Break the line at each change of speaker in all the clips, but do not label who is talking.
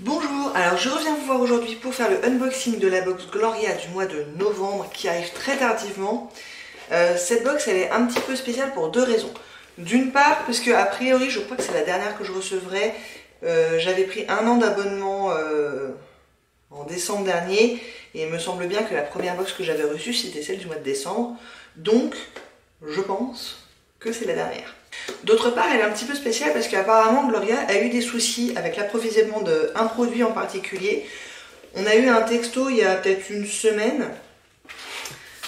Bonjour, alors je reviens vous voir aujourd'hui pour faire le unboxing de la box Gloria du mois de novembre qui arrive très tardivement. Cette box elle est un petit peu spéciale pour deux raisons. D'une part parce que a priori je crois que c'est la dernière que je recevrai. J'avais pris 1 an d'abonnement en décembre dernier et il me semble bien que la première box que j'avais reçue c'était celle du mois de décembre. Donc je pense que c'est la dernière. D'autre part, elle est un petit peu spéciale parce qu'apparemment Gloria a eu des soucis avec l'approvisionnement d'un produit en particulier. On a eu un texto il y a peut-être une semaine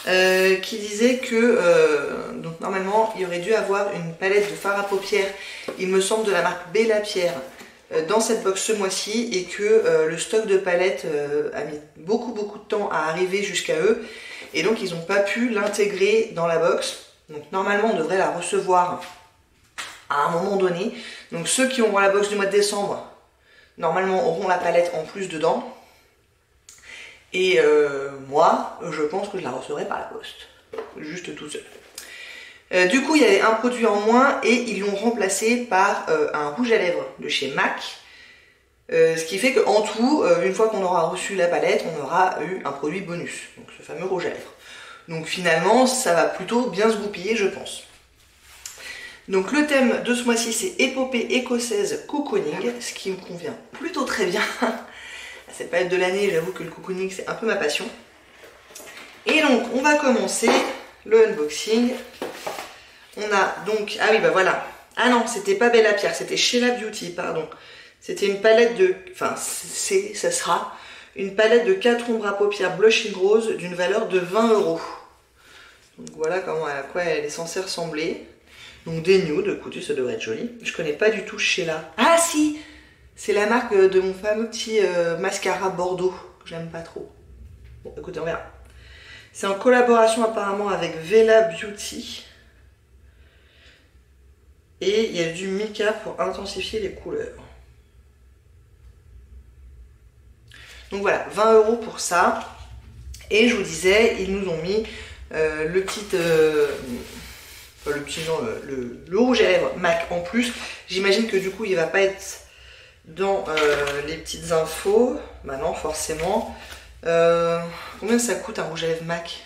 qui disait que donc normalement il y aurait dû avoir une palette de fard à paupières, il me semble de la marque Bella Pierre, dans cette box ce mois-ci et que le stock de palettes a mis beaucoup de temps à arriver jusqu'à eux et donc ils n'ont pas pu l'intégrer dans la box. Donc normalement on devrait la recevoir à un moment donné. Donc ceux qui auront la box du mois de décembre, normalement auront la palette en plus dedans. Et moi, je pense que je la recevrai par la poste. Juste tout seul. Du coup, il y avait un produit en moins et ils l'ont remplacé par un rouge à lèvres de chez MAC. Ce qui fait qu'en tout, une fois qu'on aura reçu la palette, on aura eu un produit bonus. Donc ce fameux rouge à lèvres. Donc finalement, ça va plutôt bien se goupiller, je pense. Donc le thème de ce mois-ci c'est épopée écossaise cocooning, ce qui me convient plutôt très bien. À cette période de l'année, j'avoue que le cocooning c'est un peu ma passion. Et donc on va commencer le unboxing. On a donc, ah oui bah voilà, ah non c'était pas Bella Pierre, c'était Sheila Beauty, pardon. C'était une palette de, enfin ça sera une palette de 4 ombres à paupières blushing rose d'une valeur de 20 €. Donc voilà à quoi elle est censée ressembler. Donc des nudes, écoutez, ça devrait être joli. Je connais pas du tout Sheila. Ah si, c'est la marque de mon fameux petit mascara Bordeaux, que j'aime pas trop. Bon, écoutez, on verra. C'est en collaboration apparemment avec Vela Beauty. Et il y a du mica pour intensifier les couleurs. Donc voilà, 20 € pour ça. Et je vous disais, ils nous ont mis le rouge à lèvres MAC en plus. J'imagine que du coup il va pas être dans les petites infos. Bah non forcément. Combien ça coûte un rouge à lèvres MAC?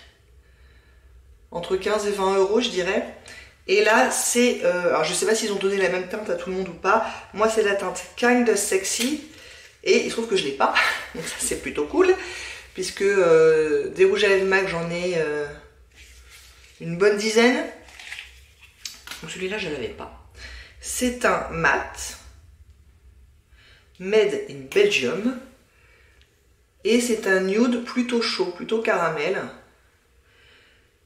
Entre 15 et 20 € je dirais. Et là c'est, alors je sais pas s'ils ont donné la même teinte à tout le monde ou pas. Moi c'est la teinte Kind Sexy. Et il se trouve que je l'ai pas. Donc ça c'est plutôt cool. Puisque des rouges à lèvres MAC j'en ai une bonne dizaine. Donc celui-là, je ne l'avais pas. C'est un mat, made in Belgium. Et c'est un nude plutôt chaud, plutôt caramel.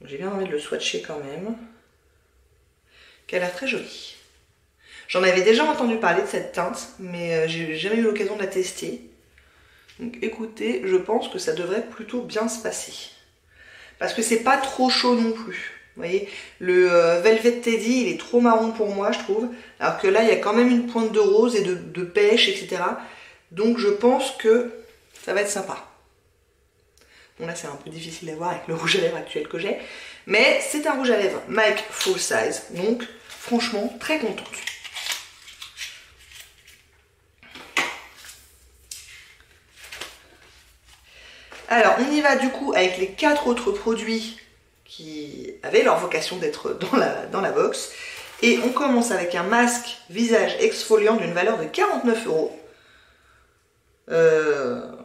J'ai bien envie de le swatcher quand même. Qui a l'air très joli. J'en avais déjà entendu parler de cette teinte, mais j'ai jamais eu l'occasion de la tester. Donc écoutez, je pense que ça devrait plutôt bien se passer. Parce que c'est pas trop chaud non plus. Vous voyez, le Velvet Teddy, il est trop marron pour moi, je trouve. Alors que là, il y a quand même une pointe de rose et de pêche, etc. Donc, je pense que ça va être sympa. Bon, là, c'est un peu difficile à voir avec le rouge à lèvres actuel que j'ai. Mais c'est un rouge à lèvres MAC Full Size. Donc, franchement, très contente. Alors, on y va du coup avec les 4 autres produits qui avaient leur vocation d'être dans la box. Et on commence avec un masque visage exfoliant d'une valeur de 49 €.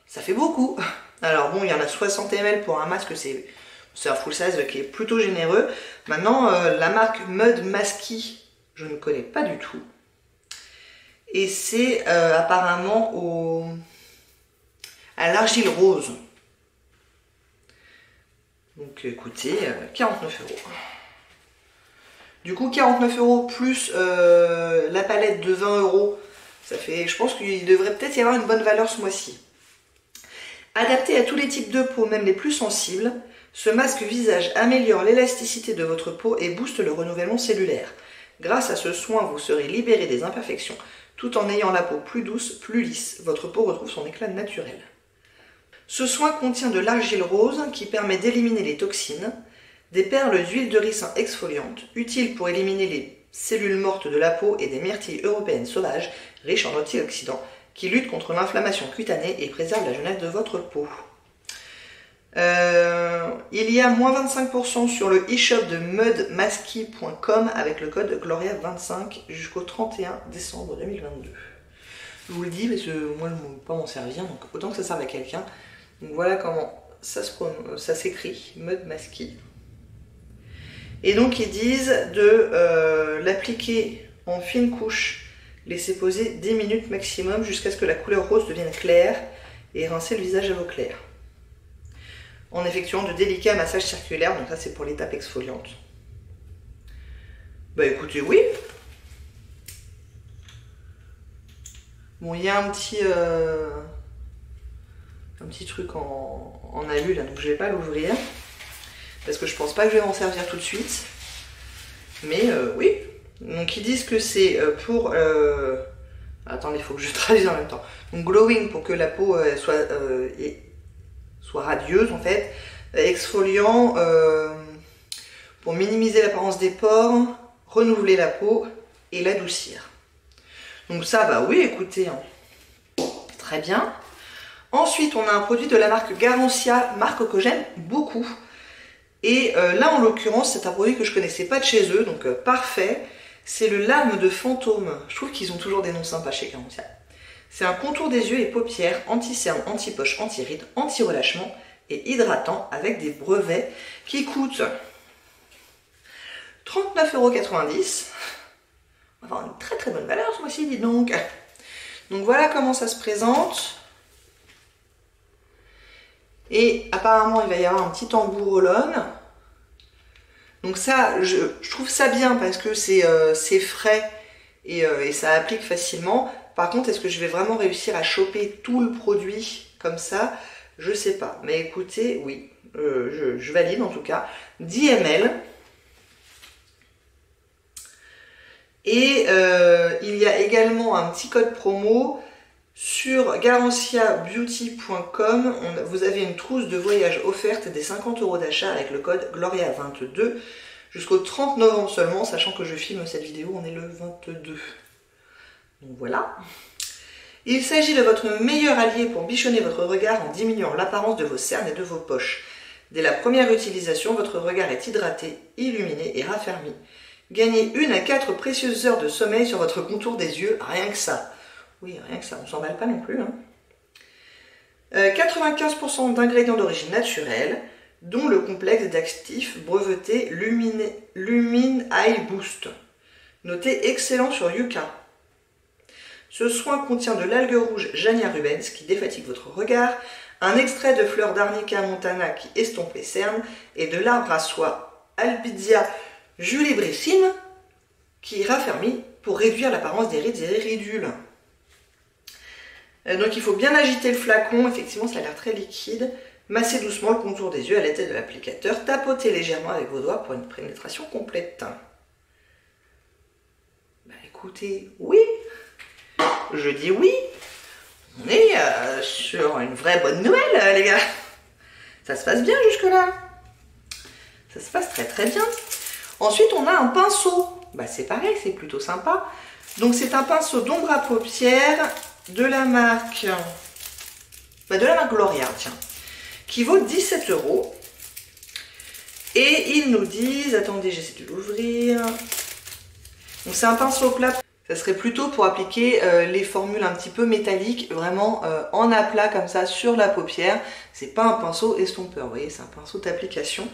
Ça fait beaucoup. Alors bon, il y en a 60 ml pour un masque, c'est un full size qui est plutôt généreux. Maintenant, la marque Mud Masky, je ne connais pas du tout. Et c'est apparemment à l'argile rose. Donc écoutez, 49 €. Du coup 49 € plus la palette de 20 €, ça fait, je pense qu'il devrait peut-être y avoir une bonne valeur ce mois-ci. Adapté à tous les types de peau, même les plus sensibles, ce masque visage améliore l'élasticité de votre peau et booste le renouvellement cellulaire. Grâce à ce soin, vous serez libéré des imperfections, tout en ayant la peau plus douce, plus lisse. Votre peau retrouve son éclat naturel. Ce soin contient de l'argile rose qui permet d'éliminer les toxines, des perles d'huile de ricin exfoliante, utiles pour éliminer les cellules mortes de la peau et des myrtilles européennes sauvages, riches en antioxydants, qui lutte contre l'inflammation cutanée et préserve la jeunesse de votre peau. Il y a moins 25% sur le e-shop de mudmasky.com avec le code Gloria25 jusqu'au 31 décembre 2022. Je vous le dis parce que moi je ne peux pas m'en servir, donc autant que ça serve à quelqu'un. Donc voilà comment ça s'écrit, Mudmasky. Et donc ils disent de l'appliquer en fine couche, laisser poser 10 minutes maximum jusqu'à ce que la couleur rose devienne claire et rincer le visage à l'eau claire. En effectuant de délicats massages circulaires, donc ça c'est pour l'étape exfoliante. Bah écoutez, oui. Bon, il y a un petit truc en alu là, donc je vais pas l'ouvrir. Parce que je pense pas que je vais m'en servir tout de suite. Mais oui. Donc ils disent que c'est pour... Attendez, il faut que je traduise en même temps. Donc glowing pour que la peau soit radieuse en fait. Exfoliant pour minimiser l'apparence des pores, renouveler la peau et l'adoucir. Donc ça, bah oui, écoutez, hein. Très bien. Ensuite, on a un produit de la marque Garancia, marque que j'aime beaucoup. Et là, en l'occurrence, c'est un produit que je connaissais pas de chez eux, donc parfait. C'est le lame de fantôme. Je trouve qu'ils ont toujours des noms sympas chez Garancia. C'est un contour des yeux et paupières, anti-cerne, anti-poche, anti-rides, anti-relâchement et hydratant avec des brevets qui coûtent 39,90 €. On va avoir une très très bonne valeur ce mois-ci, dis donc. Donc voilà comment ça se présente. Et apparemment, il va y avoir un petit embout roll-on. Donc ça, je trouve ça bien parce que c'est frais et ça applique facilement. Par contre, est-ce que je vais vraiment réussir à choper tout le produit comme ça? Je sais pas. Mais écoutez, oui, je valide en tout cas. 10 ml. Et il y a également un petit code promo sur garanciabeauty.com. Vous avez une trousse de voyage offerte des 50 € d'achat avec le code Gloria22 jusqu'au 30 novembre seulement, sachant que je filme cette vidéo, on est le 22. Donc voilà. Il s'agit de votre meilleur allié pour bichonner votre regard en diminuant l'apparence de vos cernes et de vos poches. Dès la première utilisation, votre regard est hydraté, illuminé et raffermi. Gagnez 1 à 4 précieuses heures de sommeil sur votre contour des yeux, rien que ça. Oui, rien que ça, on ne s'emballe pas non plus. Hein. 95% d'ingrédients d'origine naturelle, dont le complexe d'actifs breveté Lumine Eye Boost. Noté excellent sur Yuka. Ce soin contient de l'algue rouge Jania rubens qui défatigue votre regard, un extrait de fleurs d'Arnica montana qui estompe les cernes et de l'arbre à soie Albizia julibrissime qui raffermit pour réduire l'apparence des rides et des ridules. Donc il faut bien agiter le flacon, effectivement ça a l'air très liquide. Massez doucement le contour des yeux à l'aide de l'applicateur, tapotez légèrement avec vos doigts pour une pénétration complète. Bah écoutez, oui, je dis oui, on est sur une vraie bonne nouvelle les gars. Ça se passe bien jusque là, ça se passe très très bien. Ensuite on a un pinceau, bah c'est pareil, c'est plutôt sympa. Donc c'est un pinceau d'ombre à paupières de la marque Gloria, tiens, qui vaut 17 €. Et ils nous disent, attendez, j'essaie de l'ouvrir. Donc c'est un pinceau plat. Ça serait plutôt pour appliquer les formules un petit peu métalliques, vraiment en aplat comme ça sur la paupière. C'est pas un pinceau estompeur, vous voyez, c'est un pinceau d'application.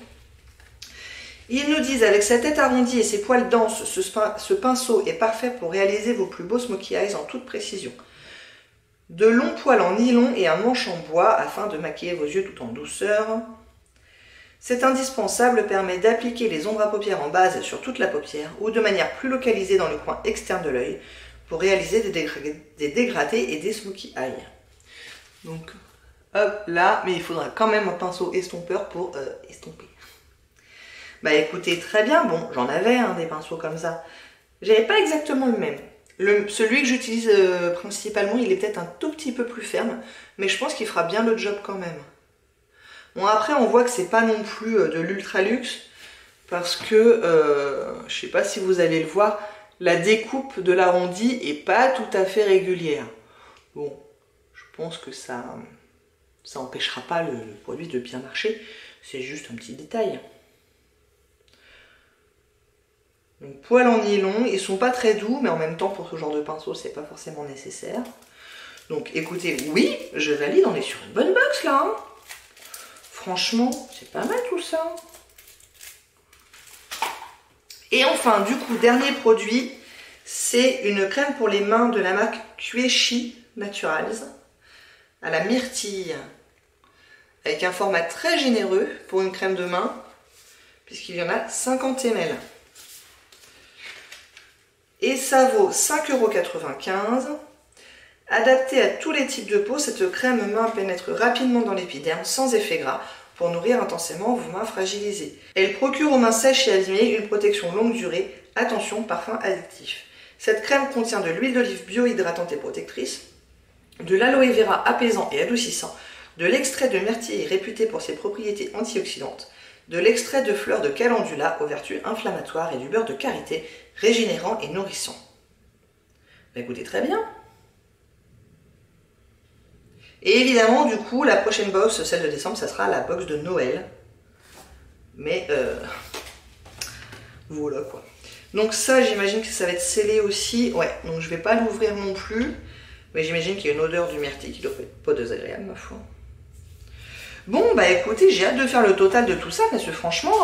Ils nous disent, avec sa tête arrondie et ses poils denses, ce pinceau est parfait pour réaliser vos plus beaux smokey eyes en toute précision. De longs poils en nylon et un manche en bois afin de maquiller vos yeux tout en douceur. Cet indispensable permet d'appliquer les ombres à paupières en base sur toute la paupière ou de manière plus localisée dans le coin externe de l'œil pour réaliser des dégradés et des smokey eyes. Donc hop là, mais il faudra quand même un pinceau estompeur pour estomper. Bah écoutez, très bien, bon, j'en avais des pinceaux comme ça. J'avais pas exactement le même. Celui que j'utilise principalement, il est peut-être un tout petit peu plus ferme, mais je pense qu'il fera bien le job quand même. Bon, après, on voit que c'est pas non plus de l'ultra luxe, parce que, je sais pas si vous allez le voir, la découpe de l'arrondi est pas tout à fait régulière. Bon, je pense que ça empêchera pas le produit de bien marcher. C'est juste un petit détail. Donc, poils en nylon, ils sont pas très doux, mais en même temps, pour ce genre de pinceau, c'est pas forcément nécessaire. Donc, écoutez, oui, je valide, on est sur une bonne box, là. Hein. Franchement, c'est pas mal tout ça. Et enfin, du coup, dernier produit, c'est une crème pour les mains de la marque Quechi Naturals, à la myrtille, avec un format très généreux pour une crème de main, puisqu'il y en a 50 ml. Et ça vaut 5,95 €. Adaptée à tous les types de peau, cette crème main pénètre rapidement dans l'épiderme sans effet gras pour nourrir intensément vos mains fragilisées. Elle procure aux mains sèches et abîmées une protection longue durée. Attention, parfum addictif. Cette crème contient de l'huile d'olive biohydratante et protectrice, de l'aloe vera apaisant et adoucissant, de l'extrait de myrtille réputé pour ses propriétés antioxydantes, de l'extrait de fleurs de calendula aux vertus inflammatoires et du beurre de karité régénérant et nourrissant. Bah écoutez, très bien. Et évidemment, du coup, la prochaine box, celle de décembre, ça sera la box de Noël. Mais voilà quoi. Donc ça, j'imagine que ça va être scellé aussi. Ouais, donc je vais pas l'ouvrir non plus. Mais j'imagine qu'il y a une odeur du myrtille qui doit être pas désagréable, ma foi. Bon, bah écoutez, j'ai hâte de faire le total de tout ça, parce que franchement,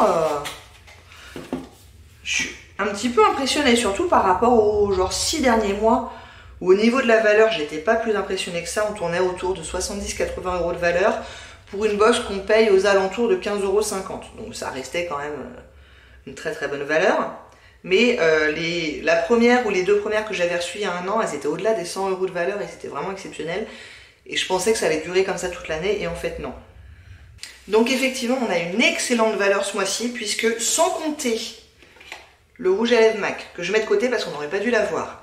je suis un petit peu impressionnée, surtout par rapport aux genre 6 derniers mois, où au niveau de la valeur, j'étais pas plus impressionnée que ça, on tournait autour de 70-80 € de valeur, pour une box qu'on paye aux alentours de 15,50 €. Donc ça restait quand même une très très bonne valeur. Mais la première ou les deux premières que j'avais reçues il y a un an, elles étaient au-delà des 100 € de valeur et c'était vraiment exceptionnel. Et je pensais que ça allait durer comme ça toute l'année et en fait non. Donc effectivement, on a une excellente valeur ce mois-ci puisque sans compter le rouge à lèvres MAC que je mets de côté parce qu'on n'aurait pas dû l'avoir,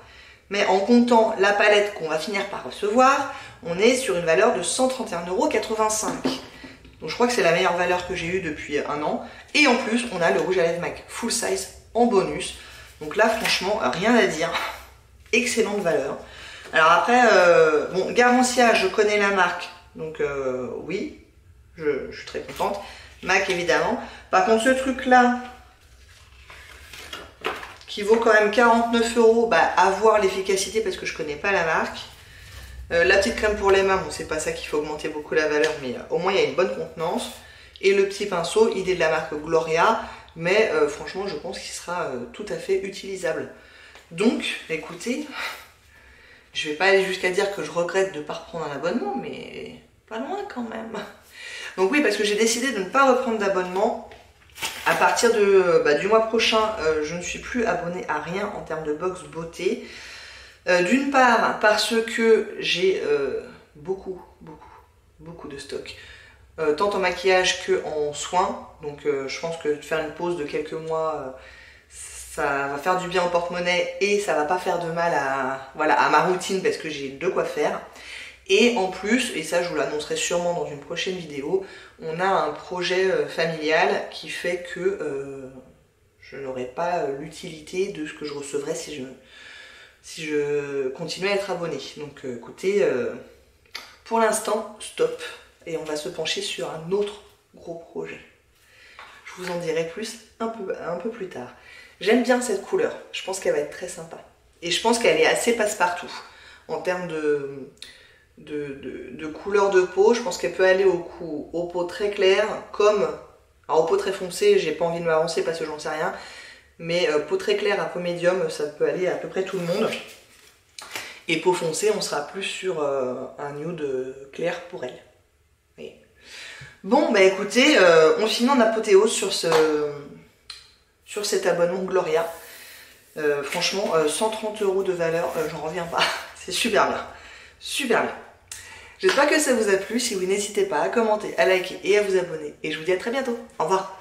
mais en comptant la palette qu'on va finir par recevoir, on est sur une valeur de 131,85 €. Donc je crois que c'est la meilleure valeur que j'ai eue depuis un an. Et en plus, on a le rouge à lèvres MAC full size en bonus. Donc là, franchement, rien à dire. Excellente valeur. Alors après, bon, Garancia, je connais la marque. Donc oui, je suis très contente. MAC, évidemment. Par contre, ce truc-là, qui vaut quand même 49 €, bah, à voir l'efficacité parce que je connais pas la marque. La petite crème pour les mains, bon, c'est pas ça qui fait augmenter beaucoup la valeur, mais au moins il y a une bonne contenance. Et le petit pinceau, il est de la marque Gloria, mais franchement, je pense qu'il sera tout à fait utilisable. Donc, écoutez, je vais pas aller jusqu'à dire que je regrette de ne pas reprendre un abonnement, mais pas loin quand même. Donc oui, parce que j'ai décidé de ne pas reprendre d'abonnement. À partir du mois prochain, je ne suis plus abonnée à rien en termes de box beauté. D'une part, parce que j'ai beaucoup de stock, tant en maquillage que en soins. Donc je pense que faire une pause de quelques mois, ça va faire du bien au porte-monnaie et ça va pas faire de mal à ma routine parce que j'ai de quoi faire. Et en plus, et ça je vous l'annoncerai sûrement dans une prochaine vidéo, on a un projet familial qui fait que je n'aurai pas l'utilité de ce que je recevrai si je continue à être abonnée. Donc écoutez, pour l'instant, stop. Et on va se pencher sur un autre gros projet. Je vous en dirai plus un peu plus tard. J'aime bien cette couleur. Je pense qu'elle va être très sympa. Et je pense qu'elle est assez passe-partout. En termes de couleur de peau, je pense qu'elle peut aller aux peaux très claires, comme... Alors aux peaux très foncées, j'ai pas envie de m'avancer parce que j'en sais rien. Mais peau très claire à peau médium, ça peut aller à peu près tout le monde. Et peau foncée, on sera plus sur un nude clair pour elle. Oui. Bon, bah écoutez, on finit en apothéose sur cet abonnement Gloria. Franchement, 130 € de valeur, j'en reviens pas. C'est super bien. Super bien. J'espère que ça vous a plu. Si oui, n'hésitez pas à commenter, à liker et à vous abonner. Et je vous dis à très bientôt. Au revoir.